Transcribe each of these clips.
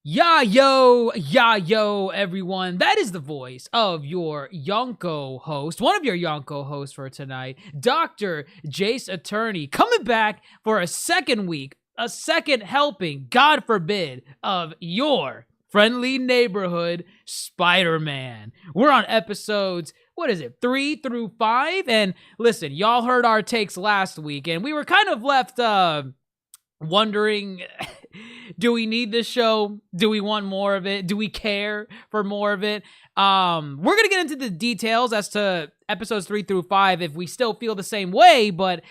Ya yo, everyone. That is the voice of your Yonko host, one of your Yonko hosts for tonight, DrJaceAttorney, coming back for a second week, a second helping, God forbid, of your friendly neighborhood Spider-Man. We're on episodes, 3 through 5? And listen, y'all heard our takes last week, and we were kind of left wondering, do we need this show? Do we want more of it? Do we care for more of it? We're going to get into the details as to episodes 3 through 5 if we still feel the same way, but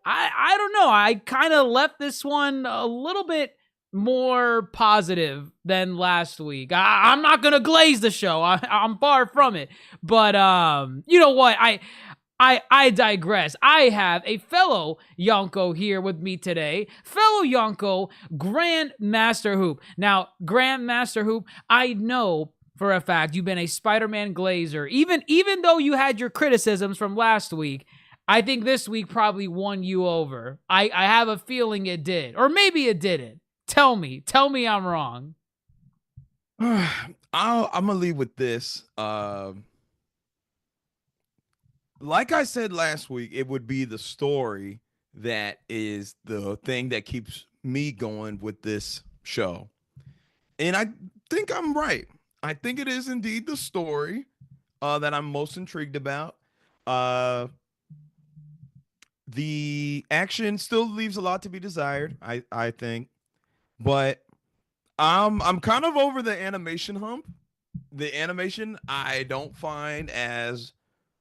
I don't know. I kind of left this one a little bit more positive than last week. I'm not going to glaze the show. I'm far from it. But you know what? I digress. I have a fellow Yonko here with me today. Fellow Yonko, Grandmaster Hoop. Now, Grandmaster Hoop, I know for a fact you've been a Spider-Man glazer. Even though you had your criticisms from last week, I think this week probably won you over. I have a feeling it did. Or maybe it didn't. Tell me I'm wrong. I'm going to leave with this. Like I said last week, it would be the story that is the thing that keeps me going with this show. And I think I'm right. I think it is indeed the story that I'm most intrigued about. The action still leaves a lot to be desired, I think. But I'm kind of over the animation hump. The animation I don't find as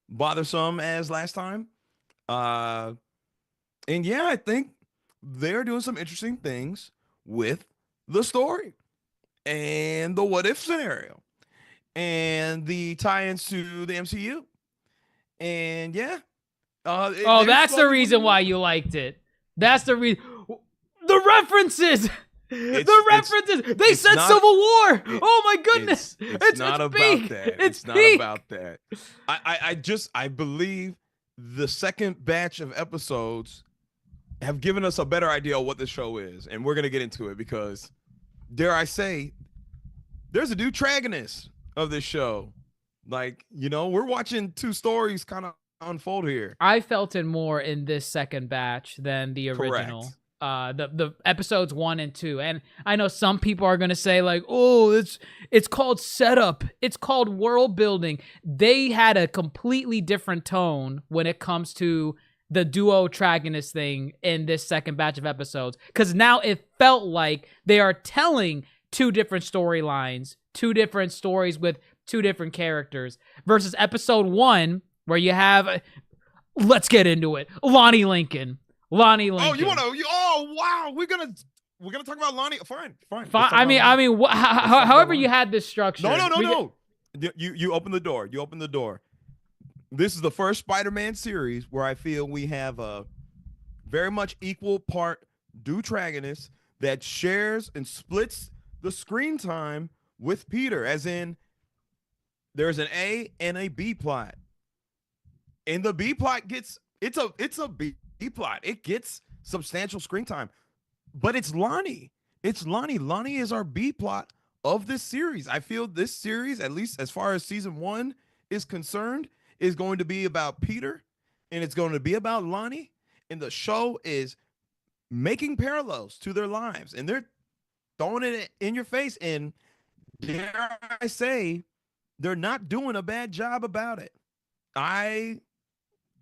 bothersome as last time. And yeah, I think they're doing some interesting things with the story and the what if scenario and the tie-ins to the MCU. And yeah. That's the reason why you liked it. That's the reason. The references. They said not, Civil War. Oh my goodness. It's not about peak. That. It's not peak. About that. I believe the second batch of episodes have given us a better idea of what the show is. And we're going to get into it because, dare I say, there's a DrJaceAttorney of this show. Like, we're watching two stories kind of unfold here. I felt it more in this second batch than the original. Correct. The episodes 1 and 2, and I know some people are gonna say like, oh, it's called setup, it's called world building. They had a completely different tone when it comes to the duo tragonist thing in this second batch of episodes, because now it felt like they are telling two different storylines, two different stories with two different characters, versus episode 1 where you have, let's get into it, Lonnie Lincoln. Oh, you want to? Oh, wow. We're gonna talk about Lonnie. Fine. However you had this structure. No. You open the door. This is the first Spider-Man series where I feel we have a very much equal part DrJaceAttorney that shares and splits the screen time with Peter, as in there's an A and a B plot, and the B plot gets it's a B plot. It gets substantial screen time, but it's Lonnie. Lonnie is our B plot of this series. I feel this series, at least as far as season 1 is concerned, is going to be about Peter, and it's going to be about Lonnie. And the show is making parallels to their lives, and they're throwing it in your face. And dare I say, they're not doing a bad job about it. I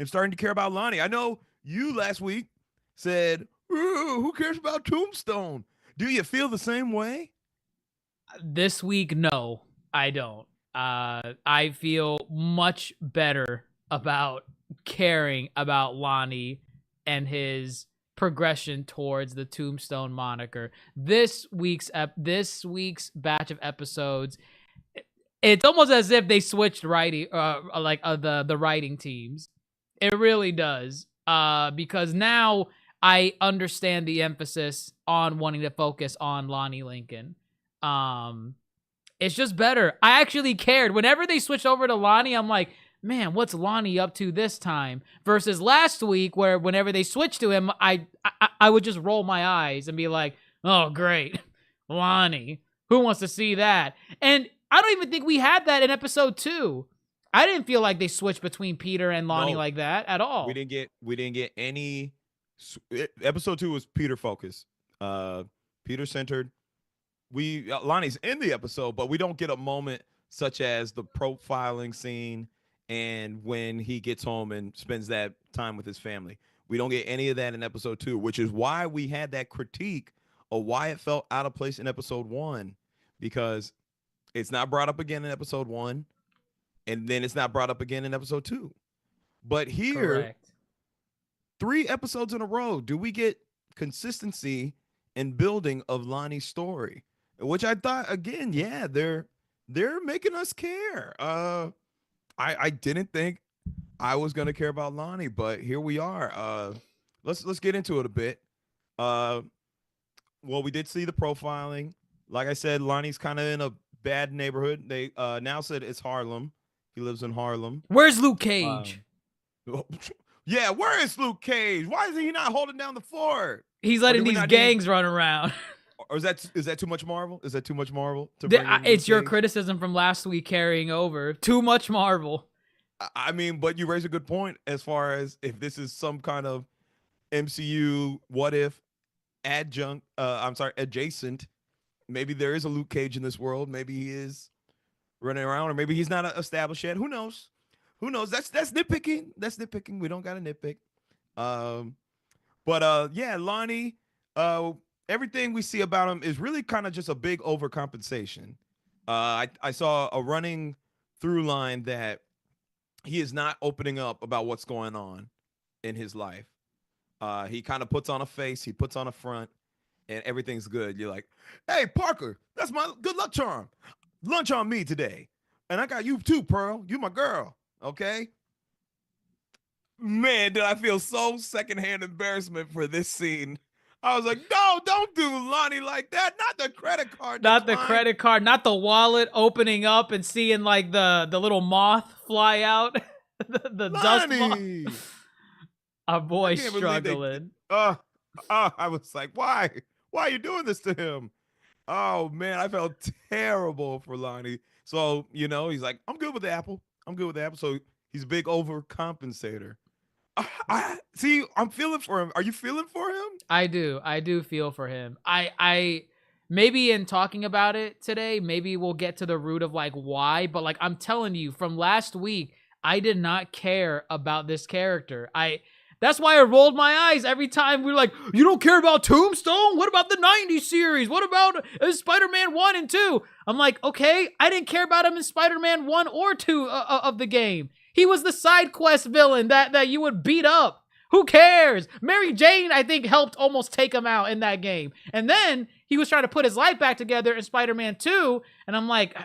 am starting to care about Lonnie. I know you last week said, who cares about Tombstone? Do you feel the same way? This week, no, I don't. I feel much better about caring about Lonnie and his progression towards the Tombstone moniker. This week's batch of episodes, it's almost as if they switched writing, the writing teams. It really does. Because now I understand the emphasis on wanting to focus on Lonnie Lincoln. It's just better. I actually cared. Whenever they switched over to Lonnie, I'm like, man, what's Lonnie up to this time? Versus last week, where whenever they switched to him, I would just roll my eyes and be like, oh, great, Lonnie. Who wants to see that? And I don't even think we had that in episode 2. I didn't feel like they switched between Peter and Lonnie like that at all. We didn't get any. Episode 2 was Peter focused, Peter centered. Lonnie's in the episode, but we don't get a moment such as the profiling scene and when he gets home and spends that time with his family. We don't get any of that in episode 2, which is why we had that critique of why it felt out of place in episode 1, because it's not brought up again in episode 1, and then it's not brought up again in episode 2. But here, Correct. 3 episodes in a row, do we get consistency in building of Lonnie's story, which I thought, again, yeah, they're making us care. I didn't think I was gonna care about Lonnie, but here we are. Let's get into it a bit. Well, we did see the profiling. Like I said, Lonnie's kind of in a bad neighborhood. They now said it's Harlem. He lives in Harlem. Where's Luke Cage? Yeah, where is Luke Cage? Why is he not holding down the fort? He's letting these gangs run around. Or is that too much Marvel? Is that too much Marvel? To bring it's your criticism from last week carrying over. Too much Marvel. I mean, but you raise a good point as far as if this is some kind of MCU what if adjacent. Maybe there is a Luke Cage in this world. Maybe he is running around, or maybe he's not established yet. Who knows? Who knows? That's nitpicking. That's nitpicking. We don't got to nitpick. Yeah, Lonnie, everything we see about him is really kind of just a big overcompensation. I saw a running through line that he is not opening up about what's going on in his life. He kind of puts on a face, he puts on a front, and everything's good. You're like, hey, Parker, that's my good luck charm. Lunch on me today. And I got you too, Pearl. You my girl, okay? Man, did I feel so secondhand embarrassment for this scene. I was like, no, don't do Lonnie like that. Not the credit card. Not the credit card. Not the wallet opening up and seeing like the little moth fly out. the dust moth. Our boy struggling. I was like, why? Why are you doing this to him? Oh, man, I felt terrible for Lonnie. So, he's like, I'm good with the apple. So he's a big overcompensator. See, I'm feeling for him. Are you feeling for him? I do feel for him. I maybe in talking about it today, maybe we'll get to the root of like why, but like I'm telling you from last week, I did not care about this character. That's why I rolled my eyes every time we were like, you don't care about Tombstone? What about the 90s series? What about Spider-Man 1 and 2? I'm like, okay, I didn't care about him in Spider-Man 1 or 2 of the game. He was the side quest villain that you would beat up. Who cares? Mary Jane, I think, helped almost take him out in that game. And then he was trying to put his life back together in Spider-Man 2. And I'm like,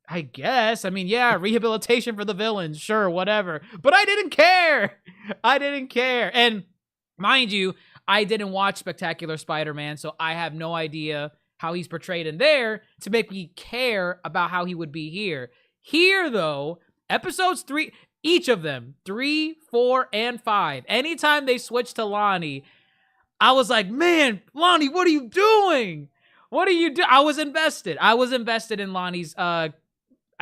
I guess. I mean, yeah, rehabilitation for the villains. Sure, whatever. But I didn't care. And mind you, I didn't watch Spectacular Spider-Man, so I have no idea how he's portrayed in there to make me care about how he would be here. Here, though, episodes 3... each of them, 3, 4, and 5. Anytime they switch to Lonnie, I was like, man, Lonnie, what are you doing? What are you doing? I was invested. In Lonnie's, I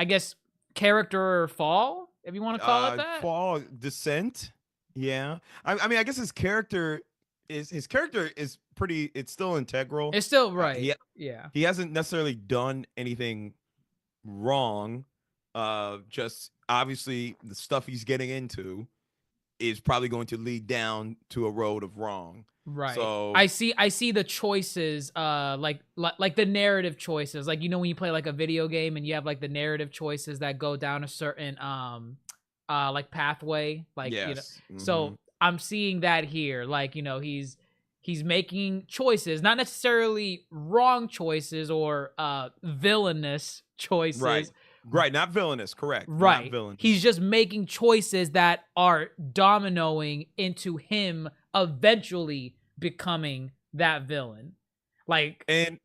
guess, character fall, if you want to call it that. Fall, descent. Yeah. I mean, I guess his character is pretty, it's still integral. It's still right. Yeah. He hasn't necessarily done anything wrong. Just obviously the stuff he's getting into is probably going to lead down to a road of wrong. Right. So I see the choices, like the narrative choices, like, when you play like a video game and you have like the narrative choices that go down a certain, like pathway, like, yes. So I'm seeing that here. Like, he's making choices, not necessarily wrong choices or, villainous choices. Right, not villainous, correct. Right. Not villainous. He's just making choices that are dominoing into him eventually becoming that villain. Like, and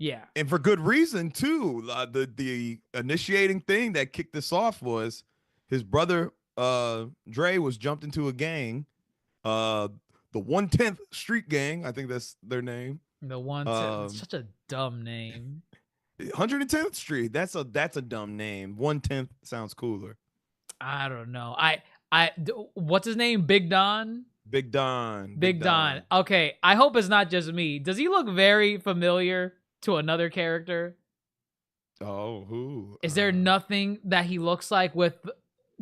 for good reason too. The initiating thing that kicked this off was his brother Dre was jumped into a gang, the 110th Street Gang, I think that's their name. The 110th, such a dumb name. 110th Street. That's a dumb name. 110th sounds cooler. I don't know. What's his name? Big Don? Big Don. Big Don. Okay, I hope it's not just me. Does he look very familiar to another character? Oh, who? Is there nothing that he looks like with...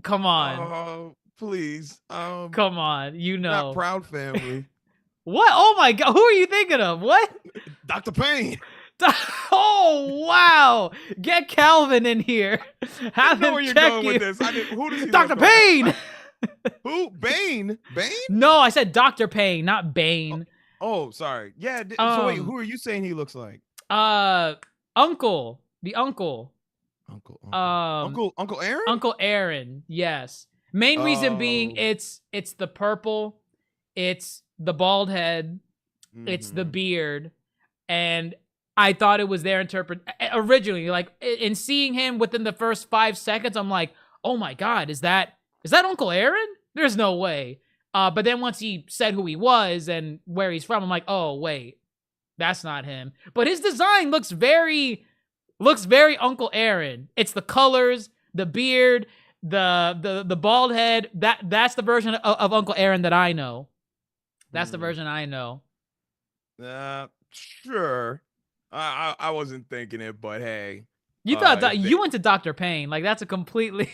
Come on. Oh, please. Come on. You know. Not Proud Family. What? Oh my God. Who are you thinking of? What? Dr. Payne. Oh, wow. Get Calvin in here. Have know him where you're check going you. with this. Who does he Dr. look like? Payne. Who? Bane? Bane? No, I said Dr. Payne, not Bane. Oh, sorry. Yeah. So wait, who are you saying he looks like? Uncle. The uncle. Uncle Aaron? Uncle Aaron, yes. Main reason being it's the purple, it's the bald head, it's the beard, and I thought it was their originally, like in seeing him within the first 5 seconds, I'm like, oh my God, is that Uncle Aaron? There's no way. But then once he said who he was and where he's from, I'm like, oh wait, that's not him. But his design looks very Uncle Aaron. It's the colors, the beard, the bald head. That's the version of Uncle Aaron that I know. That's the version I know. Sure. I wasn't thinking it, but hey. You thought you went to Dr. Payne. Like that's a completely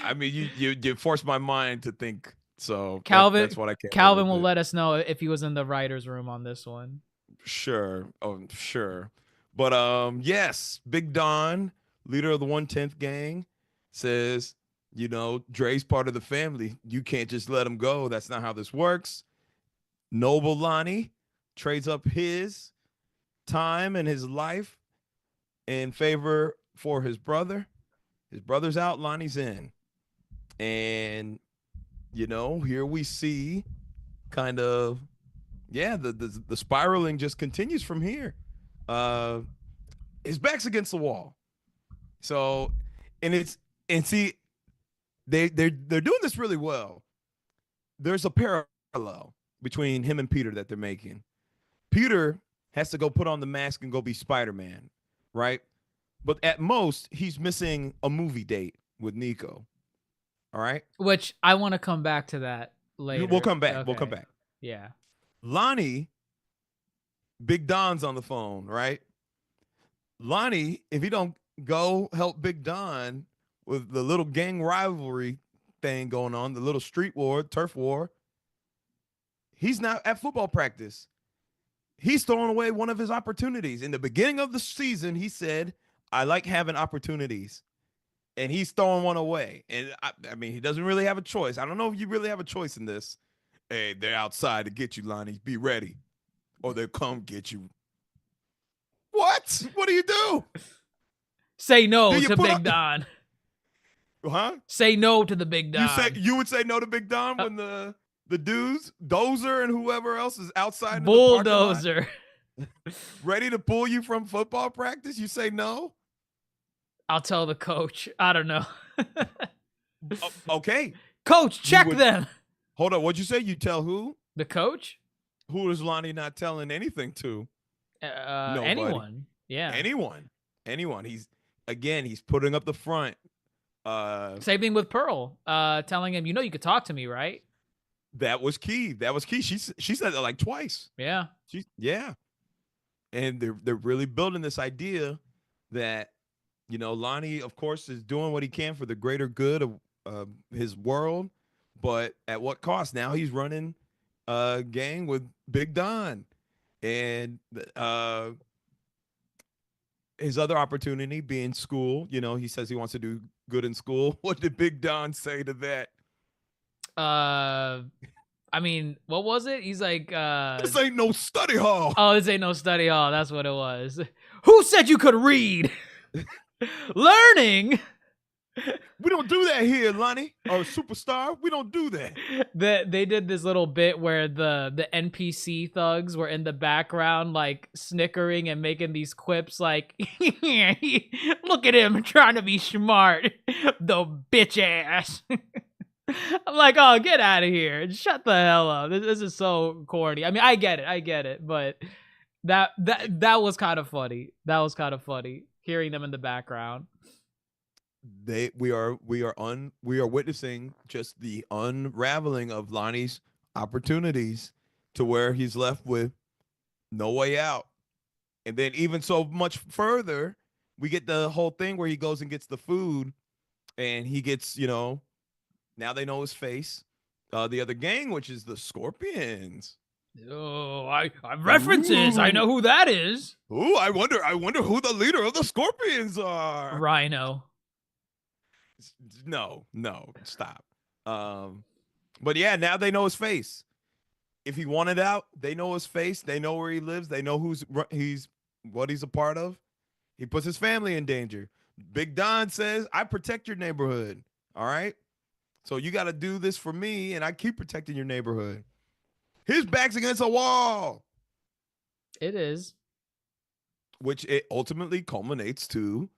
I mean, you forced my mind to think. So Calvin, that's what I can. Calvin will let us know if he was in the writer's room on this one. Sure. Oh, sure. But yes, Big Don, leader of the 110th gang, says, Dre's part of the family. You can't just let him go. That's not how this works. Noble Lonnie trades up his time and his life in favor for his brother. His brother's out, Lonnie's in. And here we see kind of, the spiraling just continues from here. His back's against the wall. So, see, they're doing this really well. There's a parallel between him and Peter that they're making. Peter has to go put on the mask and go be Spider-Man, right? But at most, he's missing a movie date with Nico. All right? Which I want to come back to that later. We'll come back. Okay. We'll come back. Yeah. Lonnie, Big Don's on the phone, right? Lonnie, if he don't go help Big Don with the little gang rivalry thing going on, the little street war, turf war, he's not at football practice. He's throwing away one of his opportunities. In the beginning of the season, he said, I like having opportunities. And he's throwing one away. And I mean, he doesn't really have a choice. I don't know if you really have a choice in this. Hey, they're outside to get you, Lonnie. Be ready. Or they'll come get you. What? What do you do? Say no to Big Don. Huh? Say no to the Big Don. You would say no to Big Don when the dudes, Dozer and whoever else is outside Bulldozer. In the parking lot, ready to pull you from football practice? You say no? I'll tell the coach. I don't know. Okay. Coach, check them. Hold on. What'd you say? You tell who? The coach? Who is Lonnie not telling anything to? Anyone. Yeah. Anyone. He's putting up the front. Same thing with Pearl. Telling him, you could talk to me, right? That was key. She said that like twice. Yeah. And they're really building this idea that Lonnie, of course, is doing what he can for the greater good of his world, but at what cost? Now he's running a gang with Big Don, and his other opportunity being school. He says he wants to do good in school. What did Big Don say to that? I mean, what was it? He's like, this ain't no study hall. Oh, this ain't no study hall. That's what it was. Who said you could read? Learning. We don't do that here, Lonnie. Or Superstar. We don't do that. They did this little bit where the NPC thugs were in the background, like snickering and making these quips, like, "Look at him trying to be smart, the bitch ass." I'm like, oh, get out of here! Shut the hell up. This is so corny. I mean, I get it, but That was kind of funny. That was kind of funny hearing them in the background. We are witnessing just the unraveling of Lonnie's opportunities to where he's left with no way out. And then even so much further, we get the whole thing where he goes and gets the food and he gets, now they know his face. The other gang, which is the Scorpions. Oh, I references. Ooh. I know who that is. Ooh, I wonder who the leader of the Scorpions are. Rhino. No, stop. But yeah, now they know his face. If he wanted out, they know his face. They know where he lives. They know what he's a part of. He puts his family in danger. Big Don says, "I protect your neighborhood." All right. So you got to do this for me, and I keep protecting your neighborhood. His back's against a wall. It is. Which it ultimately culminates to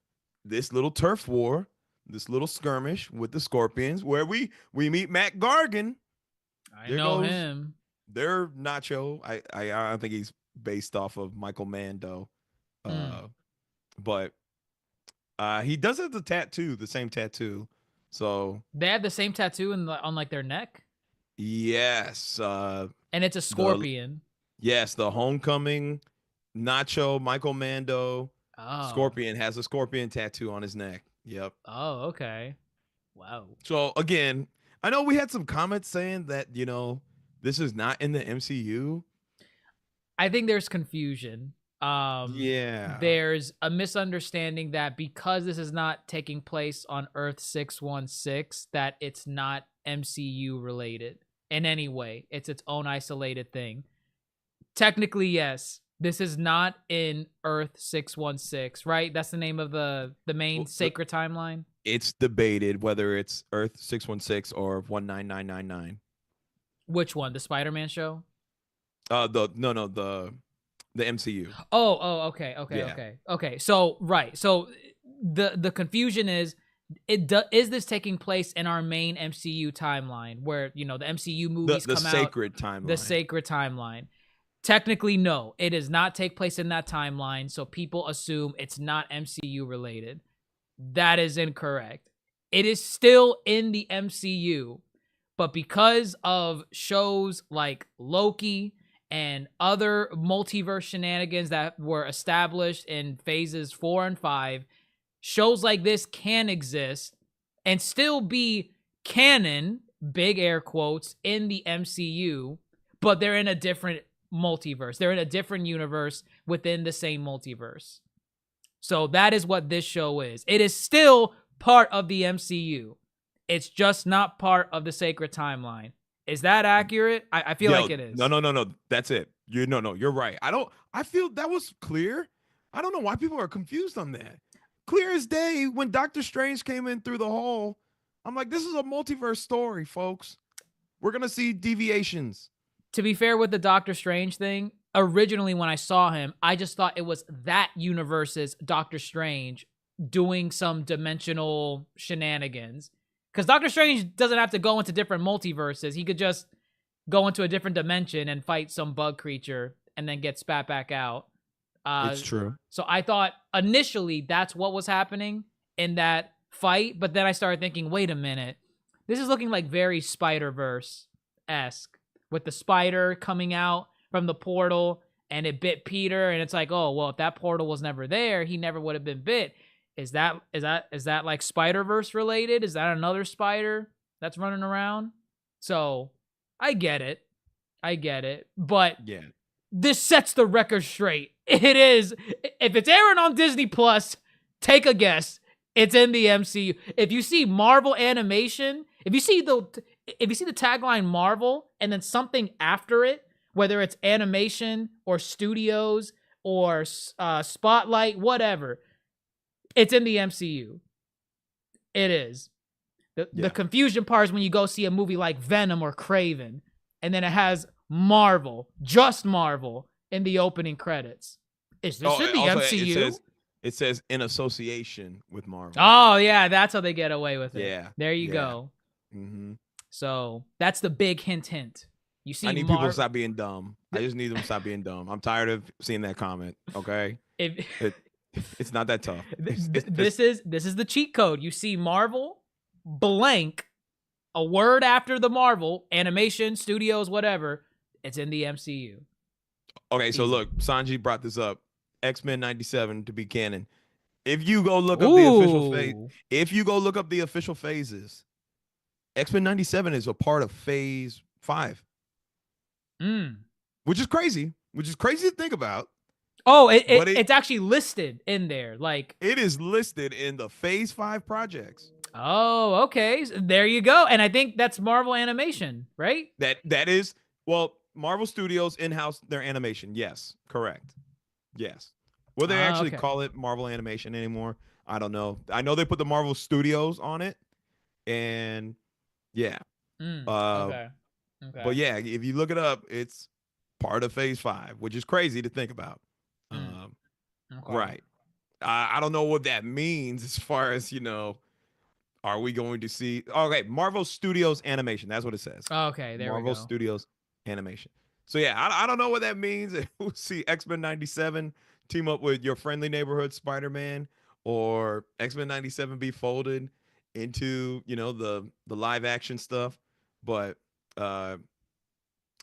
this little turf war, this little skirmish with the Scorpions, where we meet Matt Gargan. I know him. They're Nacho. I don't think he's based off of Michael Mando. But he does have the same tattoo. So they have the same tattoo on like their neck. Yes. And it's a scorpion. Yes, the Homecoming Nacho Michael Mando Scorpion has a scorpion tattoo on his neck. Yep. Oh, okay. Wow. So again, I know we had some comments saying that, this is not in the MCU. I think there's confusion. Yeah. There's a misunderstanding that because this is not taking place on Earth 616, that it's not MCU related in any way. It's its own isolated thing. Technically, yes. This is not in Earth 616, right? That's the name of the main sacred timeline. It's debated whether it's Earth 616 or 19999. Which one? The Spider-Man show? The MCU. Okay. So right. So the confusion is is this taking place in our main MCU timeline where, the MCU movies come out? The sacred timeline. The sacred timeline. Technically, no. It does not take place in that timeline, so people assume it's not MCU related. That is incorrect. It is still in the MCU, but because of shows like Loki and other multiverse shenanigans that were established in phases 4 and 5, shows like this can exist and still be canon, big air quotes, in the MCU, but they're in a different multiverse. They're in a different universe within the same multiverse. So that is what this show is. It is still part of the MCU. It's just not part of the sacred timeline. Is that accurate? I feel like it is. No. That's it. You're right. I feel that was clear. I don't know why people are confused on that. Clear as day, when Doctor Strange came in through the hole, I'm like, this is a multiverse story, folks. We're going to see deviations. To be fair with the Doctor Strange thing, originally when I saw him, I just thought it was that universe's Doctor Strange doing some dimensional shenanigans. Because Doctor Strange doesn't have to go into different multiverses. He could just go into a different dimension and fight some bug creature and then get spat back out. It's true. So I thought initially that's what was happening in that fight. But then I started thinking, wait a minute. This is looking like very Spider-Verse-esque, with the spider coming out from the portal and it bit Peter. And it's like, oh, well, if that portal was never there, he never would have been bit. Is that like Spider-Verse related? Is that another spider that's running around? So I get it. But yeah, this sets the record straight. It is. If it's airing on Disney Plus, take a guess. It's in the MCU. If you see Marvel animation, if you see the tagline Marvel and then something after it, whether it's animation or studios or Spotlight, whatever, it's in the MCU. It is. The confusion part is when you go see a movie like Venom or Craven, and then it has Marvel, just Marvel, in the opening credits. Is this in the MCU? It says in association with Marvel. Oh, yeah, that's how they get away with it. Yeah. There you go. Mm-hmm. So that's the big hint. You see I need people to stop being dumb. I just need them to stop being dumb. I'm tired of seeing that comment. Okay, if it's not that tough. this is the cheat code. You see Marvel blank, a word after the Marvel, animation, studios, whatever. It's in the MCU. Okay, so Easy. look, Sanji brought this up. X-Men 97 to be canon. If you go look up the official phase, if you go look up the official phases, X-Men 97 is a part of Phase 5. Which is crazy. Which is crazy to think about. Oh, it's actually listed in there. Like, it is listed in the Phase 5 projects. Oh, okay. So there you go. And I think that's Marvel Animation, right? That is, well, Marvel Studios in-house their animation. Yes, correct. Yes. Will they actually call it Marvel Animation anymore? I don't know. I know they put the Marvel Studios on it, and yeah. Okay. But yeah, if you look it up, it's part of Phase 5, which is crazy to think about. Right. I don't know what that means as far as, are we going to see? Okay, Marvel Studios Animation. That's what it says. Okay, there we go. Marvel Studios Animation. So yeah, I don't know what that means. We'll see X-Men 97 team up with your friendly neighborhood Spider-Man, or X-Men 97 be folded into, the live action stuff. But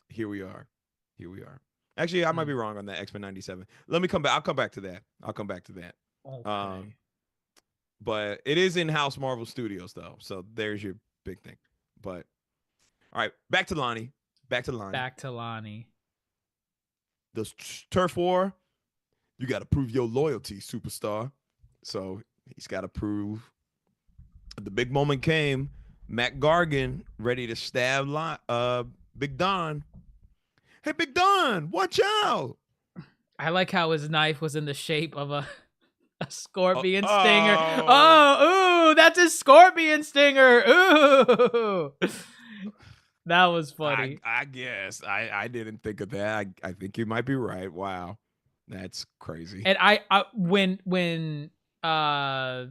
here we are. Actually, I might be wrong on that X-Men 97. Let me come back. I'll come back to that. Okay. But it is in-house Marvel Studios, though. So there's your big thing. But, all right, back to Lonnie. The turf war, you got to prove your loyalty, superstar. So he's got to prove. The big moment came. Mac Gargan ready to stab Big Don. Hey, Big Don, watch out. I like how his knife was in the shape of a scorpion stinger. Oh, ooh, that's a scorpion stinger. Ooh. That was funny. I guess. I didn't think of that. I think you might be right. Wow. That's crazy. And I when how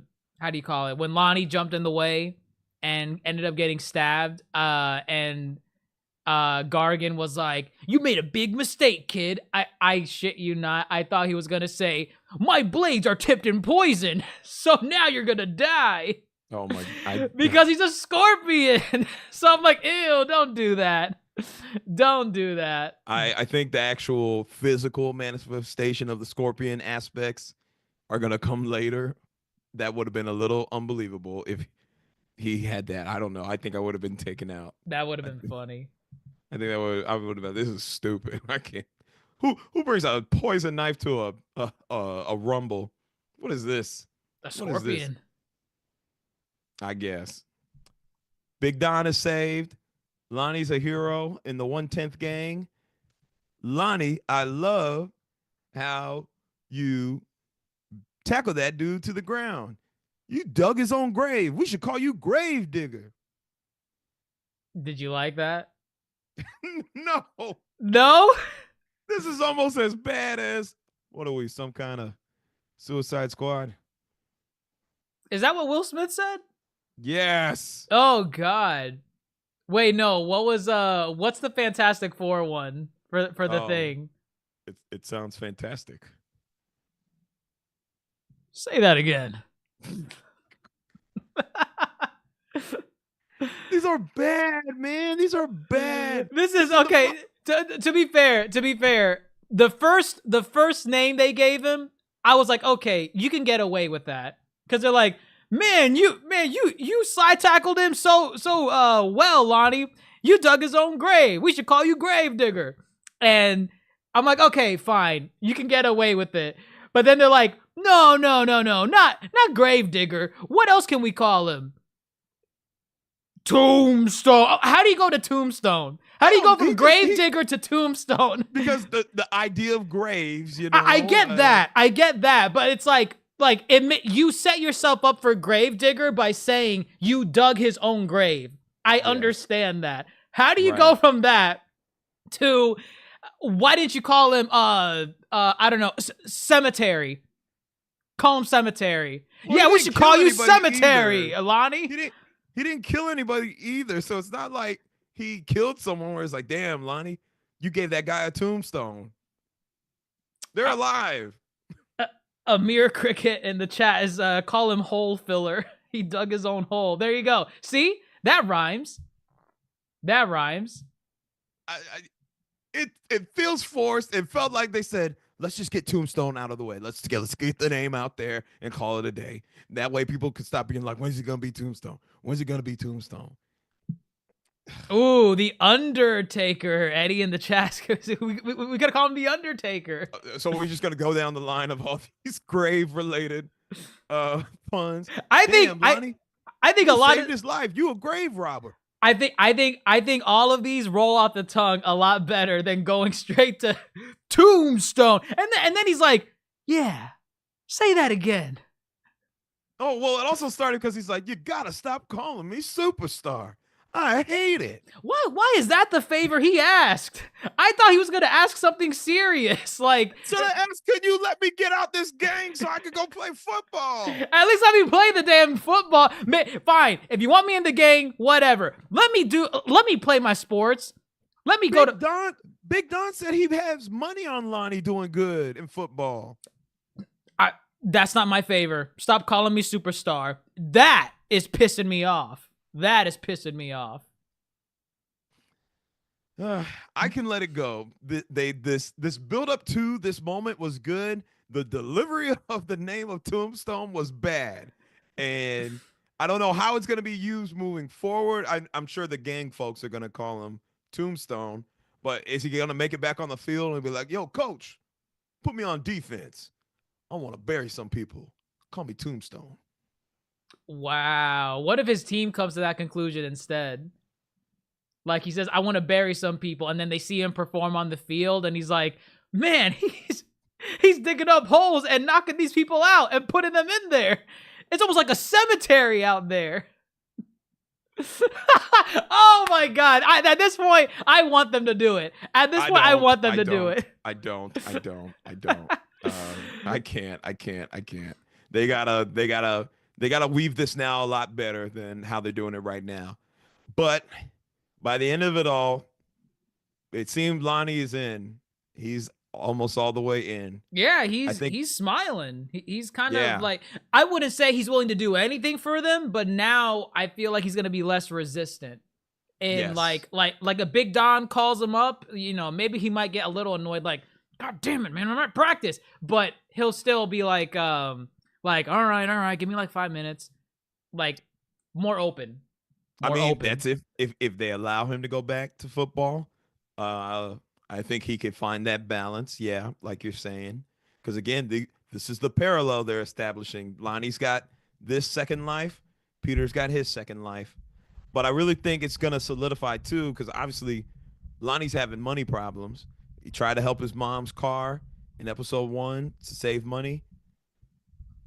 do you call it? When Lonnie jumped in the way and ended up getting stabbed, and Gargan was like, "You made a big mistake, kid." I shit you not. I thought he was gonna say, "My blades are tipped in poison, so now you're gonna die." Oh my! Because he's a scorpion. So I'm like, ew, don't do that. Don't do that. I think the actual physical manifestation of the scorpion aspects are gonna come later. That would have been a little unbelievable if he had that. I don't know. I think I would have been taken out. That would have been funny. I think I would have been. This is stupid. I can't. Who brings a poison knife to a rumble? What is this? A scorpion. I guess. Big Don is saved. Lonnie's a hero in the 1/10th gang. Lonnie, I love how you tackle that dude to the ground. You dug his own grave. We should call you Grave Digger. Did you like that? No. No? This is almost as bad as, what are we, some kind of Suicide Squad? Is that what Will Smith said? Yes. Oh God. Wait, no. What was what's the Fantastic Four one for the thing? It sounds fantastic. Say that again. These are bad, man. These are bad. This is okay. To be fair, the first name they gave him, I was like, okay, you can get away with that, because they're like, man, you side tackled him so well, Lonnie. You dug his own grave. We should call you Grave Digger. And I'm like, okay, fine, you can get away with it. But then they're like, no, not Grave Digger. What else can we call him? Tombstone. How do you go to Tombstone? How do you go from Grave Digger to Tombstone? Because the idea of graves, I get that, but it's like admit you set yourself up for Grave Digger by saying you dug his own grave. I understand that. How do you go from that to, why didn't you call him I don't know, Cemetery? Call him Cemetery. Well, yeah, we should call you Cemetery, Alani. He didn't kill anybody either, so it's not like he killed someone where it's like, damn, Lonnie, you gave that guy a tombstone. They're alive. Amir Cricket in the chat is call him hole filler. He dug his own hole. There you go. See? That rhymes. That rhymes. It feels forced. It felt like they said, let's just get Tombstone out of the way. Let's get the name out there and call it a day. That way people could stop being like, when's he gonna be Tombstone? When's he gonna be Tombstone? Ooh, the Undertaker. Eddie in the chat. we gotta call him the Undertaker. So we're just gonna go down the line of all these grave related puns. I think a lot saved his life. You a grave robber. I think all of these roll off the tongue a lot better than going straight to Tombstone. And then he's like, yeah, say that again. Oh, well, it also started because he's like, you gotta stop calling me superstar. I hate it. Why is that the favor he asked? I thought he was gonna ask something serious. Like, should I ask, can you let me get out this gang so I can go play football? At least let me play the damn football. Fine. If you want me in the gang, whatever. Let me play my sports. Let me go to Big Don said he has money on Lonnie doing good in football. That's not my favor. Stop calling me superstar. That is pissing me off. That is pissing me off. I can let it go. This build up to this moment was good. The delivery of the name of Tombstone was bad, and I don't know how it's going to be used moving forward. I'm sure the gang folks are going to call him Tombstone, but is he going to make it back on the field and be like, "Yo, coach, put me on defense. I want to bury some people. Call me Tombstone." Wow. What if his team comes to that conclusion instead? Like he says, I want to bury some people, and then they see him perform on the field, and he's like, man, he's digging up holes and knocking these people out and putting them in there. It's almost like a cemetery out there. Oh my God. At this point, I want them to do it. At this point, I want them to do it. I don't. I can't. They gotta weave this now a lot better than how they're doing it right now. But by the end of it all, it seemed Lonnie is in. He's almost all the way in. Yeah, he's smiling. He's kind of like, I wouldn't say he's willing to do anything for them, but now I feel like he's gonna be less resistant. And like a Big Don calls him up, you know, maybe he might get a little annoyed, like, God damn it, man, I'm at practice. But he'll still be like, all right, give me like 5 minutes. Like, more open. That's if they allow him to go back to football. I think he could find that balance. Yeah, like you're saying. Because again, this is the parallel they're establishing. Lonnie's got this second life. Peter's got his second life. But I really think it's going to solidify too, because obviously Lonnie's having money problems. He tried to help his mom's car in episode 1 to save money.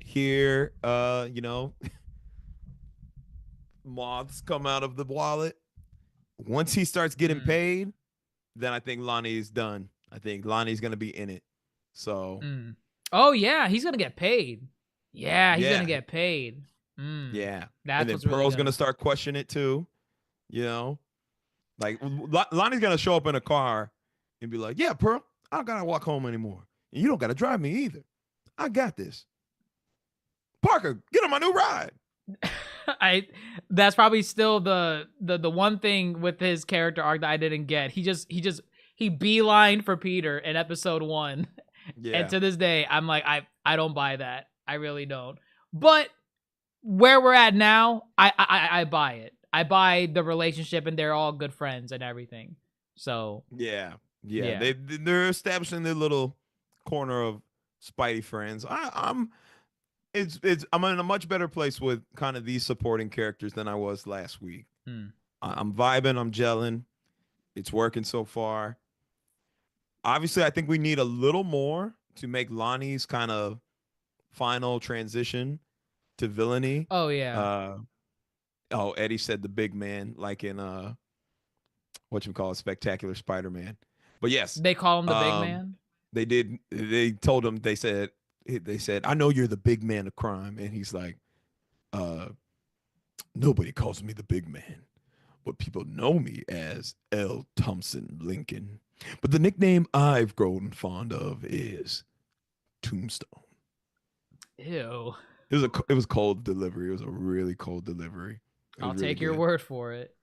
Here, moths come out of the wallet. Once he starts getting paid, then I think Lonnie is done. I think Lonnie's going to be in it. So. Oh, yeah. He's going to get paid. Yeah, he's going to get paid. Yeah. That's and then Pearl's going to start questioning it too. You know? Like, Lonnie's going to show up in a car and be like, yeah, Pearl, I don't got to walk home anymore. And you don't got to drive me either. I got this. Parker, get on my new ride. That's probably still the one thing with his character arc that I didn't get. He beelined for Peter in episode 1. Yeah. And to this day, I'm like, I don't buy that. I really don't. But where we're at now, I buy it. I buy the relationship, and they're all good friends and everything. So yeah. They're establishing their little corner of Spidey friends. I'm in a much better place with kind of these supporting characters than I was last week. I'm vibing, I'm gelling. It's working so far. Obviously, I think we need a little more to make Lonnie's kind of final transition to villainy. Oh, yeah. Eddie said the big man, like in Spectacular Spider-Man. But yes. They call him the big man? They did. They told him, they said, I know you're the big man of crime. And he's like, nobody calls me the big man. but people know me as L. Thompson Lincoln. But the nickname I've grown fond of is Tombstone. Ew. It was cold delivery. It was a really cold delivery. I'll Really take your good. word for it.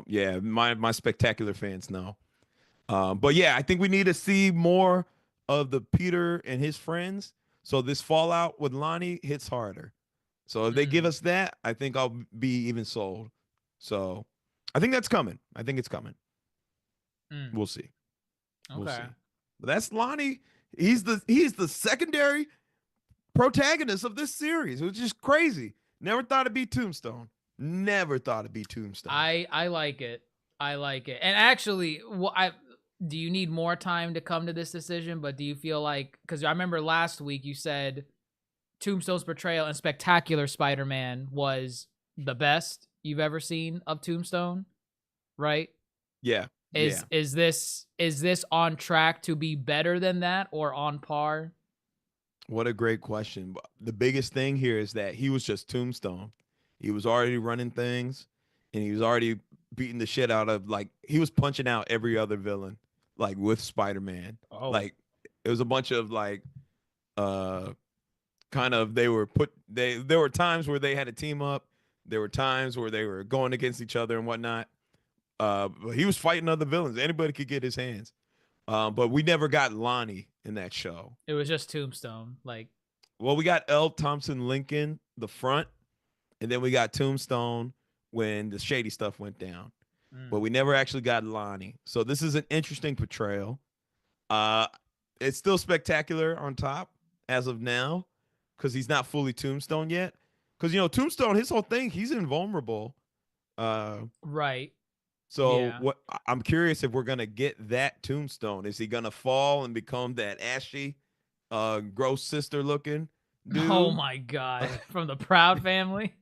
Yeah, my spectacular fans know. But yeah, I think we need to see more of the Peter and his friends. So this fallout with Lonnie hits harder. So if they give us that, I think I'll be even sold. So I think that's coming. I think it's coming. We'll see. We'll see. But that's Lonnie. He's the secondary protagonist of this series, which is crazy. Never thought it'd be Tombstone. Never thought it'd be Tombstone. I like it. I like it. And actually, do you need more time to come to this decision? But do you feel like, because I remember last week you said Tombstone's portrayal in Spectacular Spider-Man was the best you've ever seen of Tombstone, right? Yeah. Is this on track to be better than that or on par? What a great question. The biggest thing here is that he was just Tombstone. He was already running things, and he was already beating the shit out of, like, he was punching out every other villain, like, with Spider-Man. Oh. Like, it was a bunch of, like, kind of, there were times where they had to team up. There were times where they were going against each other and whatnot. But he was fighting other villains. Anybody could get his hands. But we never got Lonnie in that show. It was just Tombstone. Well, we got L. Thompson Lincoln, the front, and then we got Tombstone when the shady stuff went down. But we never actually got Lonnie. So this is an interesting portrayal. It's still Spectacular on top as of now because he's not fully Tombstone yet. Because, Tombstone, his whole thing, he's invulnerable. Right. So I'm curious if we're going to get that Tombstone. Is he going to fall and become that ashy, gross sister looking dude? Oh, my God. From the Proud Family?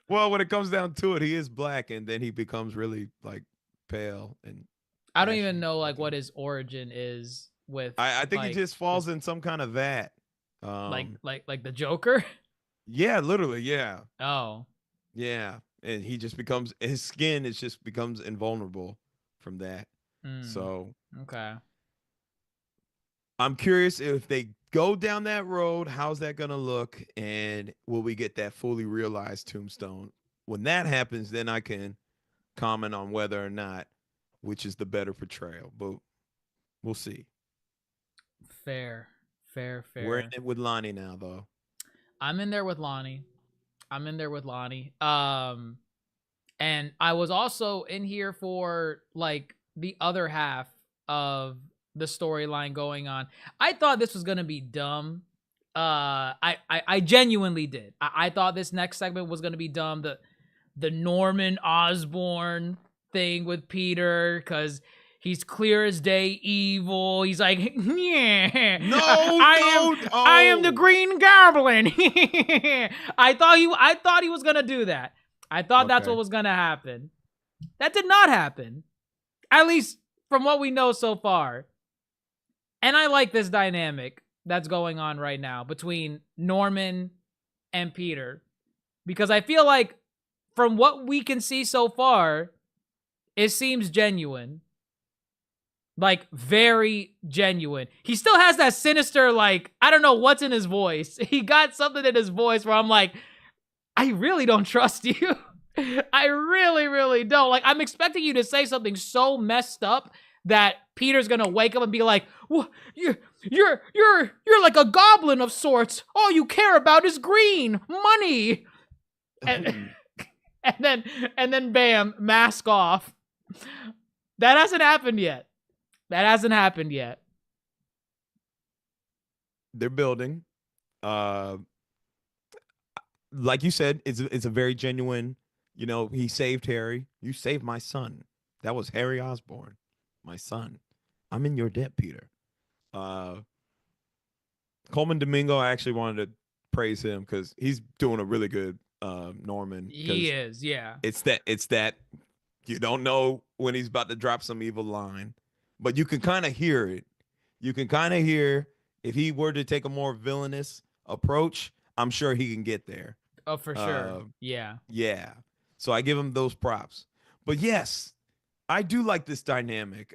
Well, when it comes down to it, he is black, and then he becomes really, like, pale. And I don't even know, like, what his origin is with. I think he just falls in some kind of vat. Like the Joker? Yeah, literally, yeah. Oh. Yeah. And he just his skin becomes invulnerable from that. So okay. I'm curious if they go down that road, how's that gonna look? And will we get that fully realized Tombstone? When that happens, then I can comment on whether or not which is the better portrayal. But we'll see. Fair. We're in it with Lonnie now, though. I'm in there with Lonnie. And I was also in here for, like, the other half of the storyline going on. I thought this was gonna be dumb. I genuinely did. I thought this next segment was gonna be dumb. The Norman Osborn thing with Peter, because he's clear as day evil. He's like, yeah, I am the Green Goblin. I thought he was gonna do that. I thought that's what was gonna happen. That did not happen, at least from what we know so far. And I like this dynamic that's going on right now between Norman and Peter, because I feel like from what we can see so far, it seems genuine. Like, very genuine. He still has that sinister, like, I don't know what's in his voice. He got something in his voice where I'm like, I really don't trust you. I really, really don't. Like, I'm expecting you to say something so messed up that Peter's gonna wake up and be like, well, you're like a goblin of sorts. All you care about is green money. And then bam, mask off. That hasn't happened yet. They're building. Like you said, it's a very genuine, he saved Harry. You saved my son. That was Harry Osborn, my son. I'm in your debt, Peter. Coleman Domingo, I actually wanted to praise him because he's doing a really good Norman. He is, yeah. It's that you don't know when he's about to drop some evil line, but you can kind of hear it. You can kind of hear if he were to take a more villainous approach, I'm sure he can get there. Oh, for sure. Yeah. Yeah. So I give him those props. But yes, I do like this dynamic.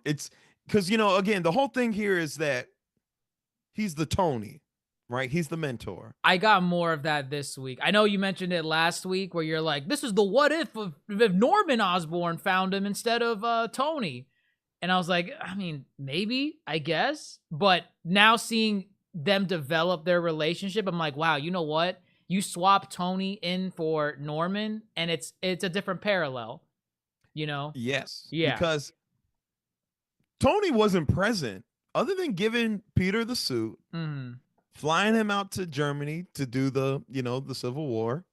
It's because, again, the whole thing here is that he's the Tony, right? He's the mentor. I got more of that this week. I know you mentioned it last week where you're like, this is the what if Norman Osborn found him instead of Tony. And I was like, I mean, maybe, I guess. But now seeing them develop their relationship, I'm like, wow, you know what? You swap Tony in for Norman, and it's a different parallel, Yes. Yeah. Because Tony wasn't present other than giving Peter the suit, flying him out to Germany to do the Civil War,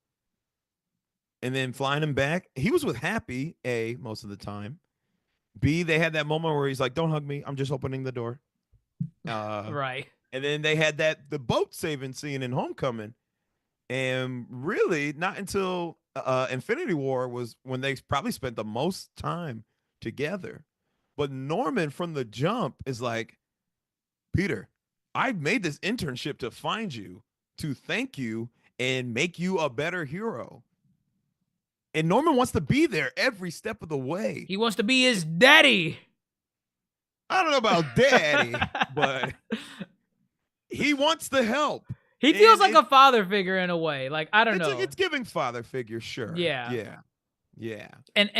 and then flying him back. He was with Happy, A, most of the time. B, they had that moment where he's like, don't hug me. I'm just opening the door. Right. And then they had the boat saving scene in Homecoming. And really, not until Infinity War was when they probably spent the most time together. But Norman from the jump is like, Peter, I made this internship to find you, to thank you, and make you a better hero. And Norman wants to be there every step of the way. He wants to be his daddy. I don't know about daddy, but he wants the help. He feels like a father figure in a way. Like, I don't know. It's giving father figure, sure. Yeah. And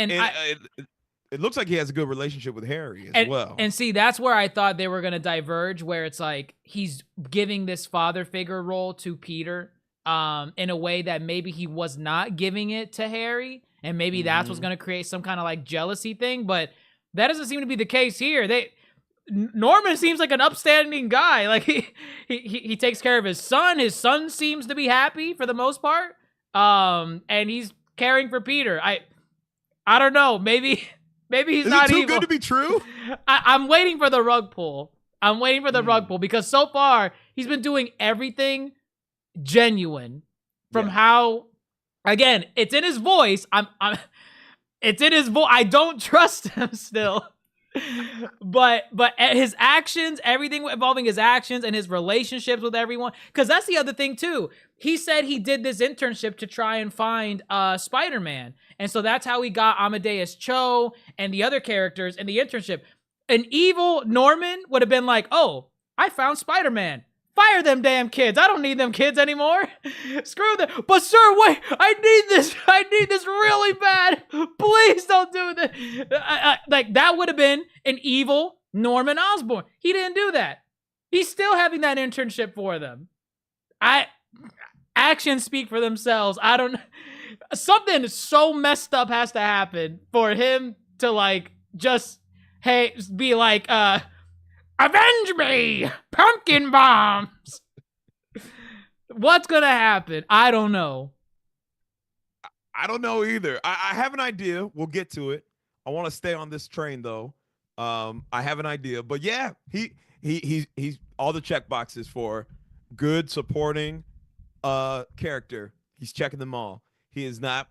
it looks like he has a good relationship with Harry as well. And see, that's where I thought they were going to diverge, where it's like he's giving this father figure role to Peter in a way that maybe he was not giving it to Harry. And maybe that's what's going to create some kind of like jealousy thing. But that doesn't seem to be the case here. Norman seems like an upstanding guy. Like he takes care of his son. His son seems to be happy for the most part. And he's caring for Peter. I don't know. Maybe he's not too evil. Good to be true. I'm waiting for the rug pull. Rug pull because so far he's been doing everything genuine from how, again, it's in his voice. It's in his voice. I don't trust him still. but his actions, everything involving his actions and his relationships with everyone, because that's the other thing too. He said he did this internship to try and find Spider-Man, and so that's how he got Amadeus Cho and the other characters in the internship. An evil Norman would have been like, oh, I found Spider-Man. Fire them damn kids. I don't need them kids anymore. Screw them. But sir, wait, I need this really bad. Please don't do this. Like, that would have been an evil Norman Osborn. He didn't do that. He's still having that internship for them. Actions speak for themselves. Something so messed up has to happen for him to like just be like, avenge me! Pumpkin bombs! What's gonna happen? I don't know. I don't know either. I have an idea. We'll get to it. I want to stay on this train though. I have an idea. But yeah, he's all the check boxes for good supporting character. He's checking them all. He is not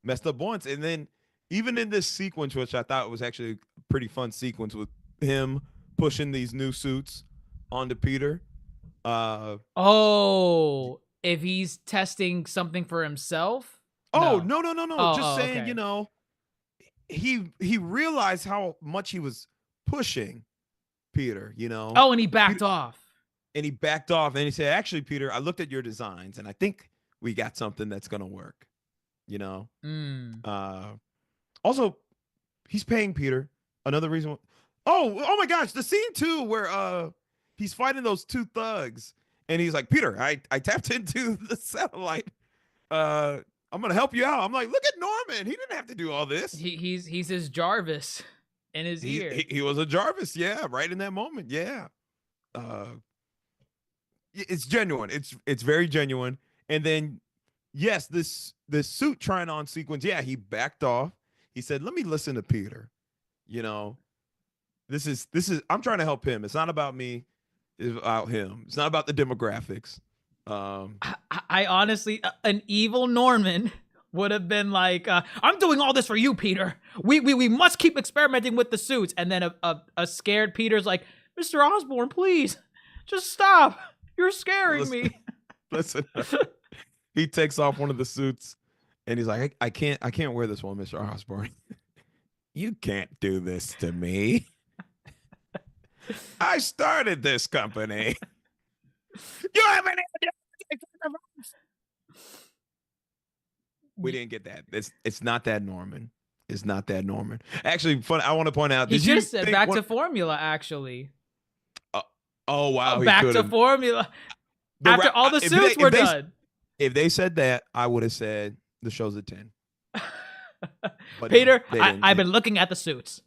messed up once. And then even in this sequence, which I thought was actually a pretty fun sequence with him pushing these new suits onto Peter. If he's testing something for himself? No. Just saying, okay. He realized how much he was pushing Peter, Oh, and he backed off. And he backed off and he said, actually, Peter, I looked at your designs and I think we got something that's going to work, Also, he's paying Peter. Another reason. Oh my gosh, the scene too where he's fighting those two thugs and he's like, Peter, I tapped into the satellite. I'm gonna help you out. I'm like, look at Norman. He didn't have to do all this. He's his Jarvis in his ear. He was a Jarvis, yeah, right in that moment. Yeah. It's genuine. It's very genuine. And then yes, this suit trying on sequence, yeah, he backed off. He said, let me listen to Peter. This is I'm trying to help him. It's not about me. It's about him. It's not about the demographics. I honestly, an evil Norman would have been like, I'm doing all this for you, Peter. We must keep experimenting with the suits. And then a scared Peter's like, Mr. Osborn, please, just stop. You're scaring me. Listen, he takes off one of the suits And he's like, I can't wear this one, Mr. Osborn. You can't do this to me. I started this company. You haven't. We didn't get that. It's not that Norman. It's not that Norman. Actually, fun. I want to point out. He just said back to formula. Actually. Oh wow. Back to formula. After all the suits were done. If they said that, I would have said the show's a 10. Peter, I've been looking at the suits.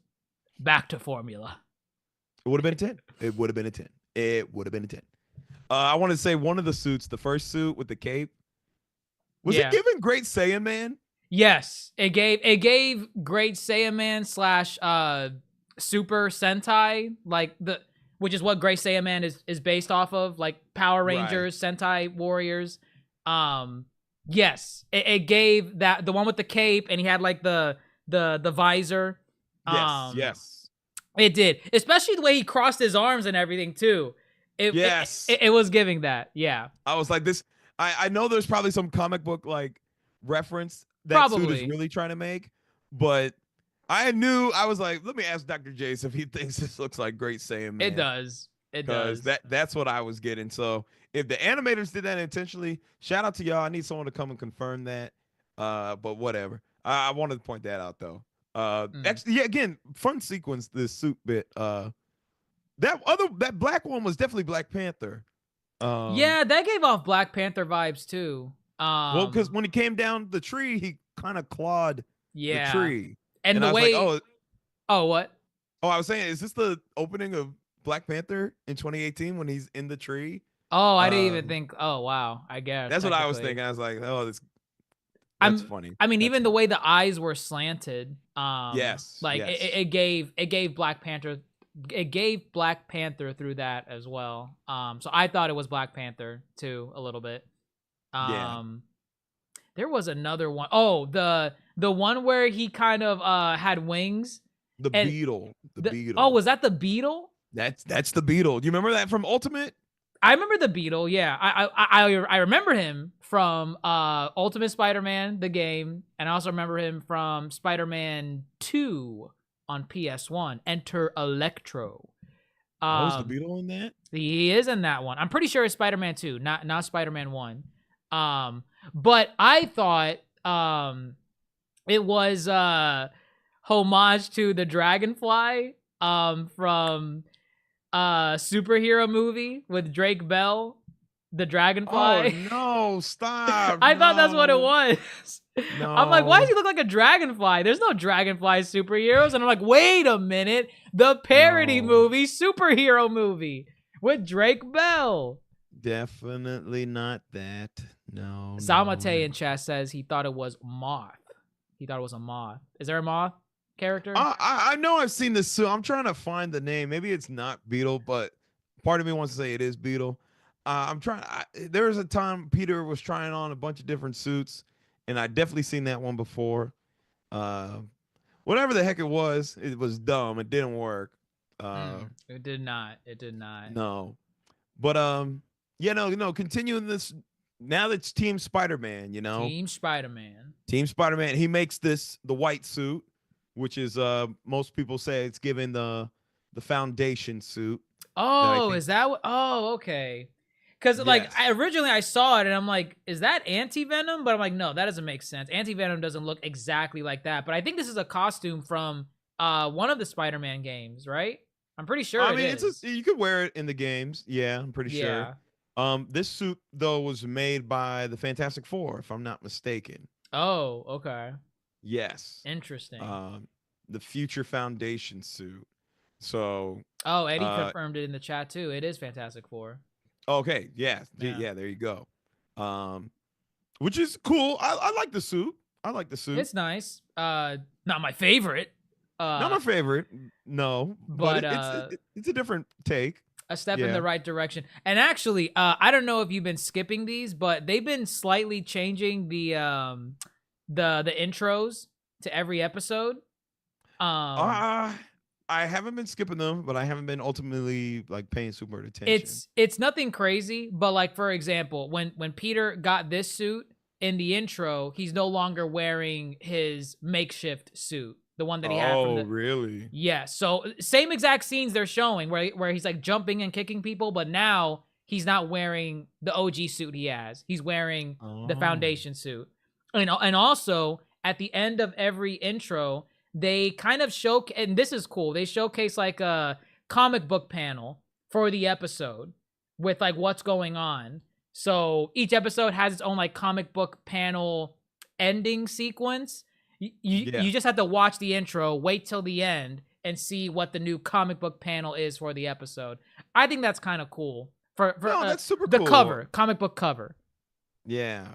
Back to formula. It would have been a 10. It would have been a 10. It would have been a 10. I want to say one of the suits, the first suit with the cape, was it given Great Saiyan Man? Yes, it gave Great Saiyan Man / Super Sentai, like which is what Great Saiyan Man is based off of, like Power Rangers, Sentai Warriors. Yes, it gave that the one with the cape, and he had like the visor. Yes. It did, especially the way he crossed his arms and everything too. It was giving that. Yeah, I was like this. I know there's probably some comic book like reference that suit is really trying to make, but I was like, let me ask Dr. Jace if he thinks this looks like Great Saiyan Man. It does. It does. That's what I was getting. So if the animators did that intentionally, shout out to y'all. I need someone to come and confirm that. But whatever. I wanted to point that out though. Actually, yeah, again, fun sequence, this suit bit. That black one was definitely Black Panther. Yeah, that gave off Black Panther vibes too. Well, because when he came down the tree, he kind of clawed the tree. And the way, like, what? Oh, I was saying, is this the opening of Black Panther in 2018 when he's in the tree? Oh, I didn't even think. Oh, wow. I guess that's what I was thinking. I was like, oh, that's funny. I mean, that's even funny. The way the eyes were slanted. Yes. Like yes. It gave Black Panther. It gave Black Panther through that as well. So I thought it was Black Panther too, a little bit. There was another one. Oh, the one where he kind of had wings. The beetle. The beetle. Oh, was that the beetle? That's the beetle. Do you remember that from Ultimate? I remember the beetle. Yeah, I remember him from Ultimate Spider-Man, the game, and I also remember him from Spider-Man 2 on PS1. Enter Electro. Was the beetle in that? He is in that one. I'm pretty sure it's Spider-Man 2, not Spider-Man 1. But I thought it was homage to the Dragonfly from superhero movie with Drake Bell, the Dragonfly. Oh no, stop. I thought that's what it was. No. I'm like, why does he look like a dragonfly? There's no dragonfly superheroes. And I'm like, wait a minute. The parody movie, superhero movie with Drake Bell. Definitely not that. No. Samate in chat says he thought it was Moth. He thought it was a moth. Is there a moth character? I know I've seen this suit. I'm trying to find the name. Maybe it's not Beetle, but part of me wants to say it is Beetle. I'm trying. There was a time Peter was trying on a bunch of different suits, and I definitely seen that one before. Whatever the heck it was dumb. It didn't work. It did not. It did not. No, but no. Continuing this. Now that's Team Spider-Man. Team Spider-Man. Team Spider-Man. He makes the white suit, which is most people say it's given the foundation suit. Oh, is that what? Oh, okay. Because originally I saw it and I'm like, is that Anti-Venom? But I'm like, no, that doesn't make sense. Anti-Venom doesn't look exactly like that. But I think this is a costume from one of the Spider-Man games, right? I'm pretty sure. I mean, you could wear it in the games. Yeah, I'm pretty sure. This suit though was made by the Fantastic Four, if I'm not mistaken. Oh, okay. Yes. Interesting. The Future Foundation suit. So. Oh, Eddie confirmed it in the chat too. It is Fantastic Four. Okay. Yeah. There you go. Which is cool. I like the suit. It's nice. Not my favorite. Not my favorite. No, but it's a different take. A step in the right direction. And actually, I don't know if you've been skipping these, but they've been slightly changing the intros to every episode. I haven't been skipping them, but I haven't been ultimately like paying super attention. It's nothing crazy, but like for example, when Peter got this suit in the intro, he's no longer wearing his makeshift suit, the one that he had from Oh, the. really? Yeah. So same exact scenes they're showing where he's like jumping and kicking people, but now he's not wearing the OG suit he has. He's wearing the Oh. Foundation suit. And also at the end of every intro, they kind of show, and this is cool. They showcase like a comic book panel for the episode with like what's going on. So each episode has its own like comic book panel ending sequence. You just have to watch the intro, wait till the end, and see what the new comic book panel is for the episode. I think that's kind of cool. For No, that's super the cool. cover, comic book cover. Yeah.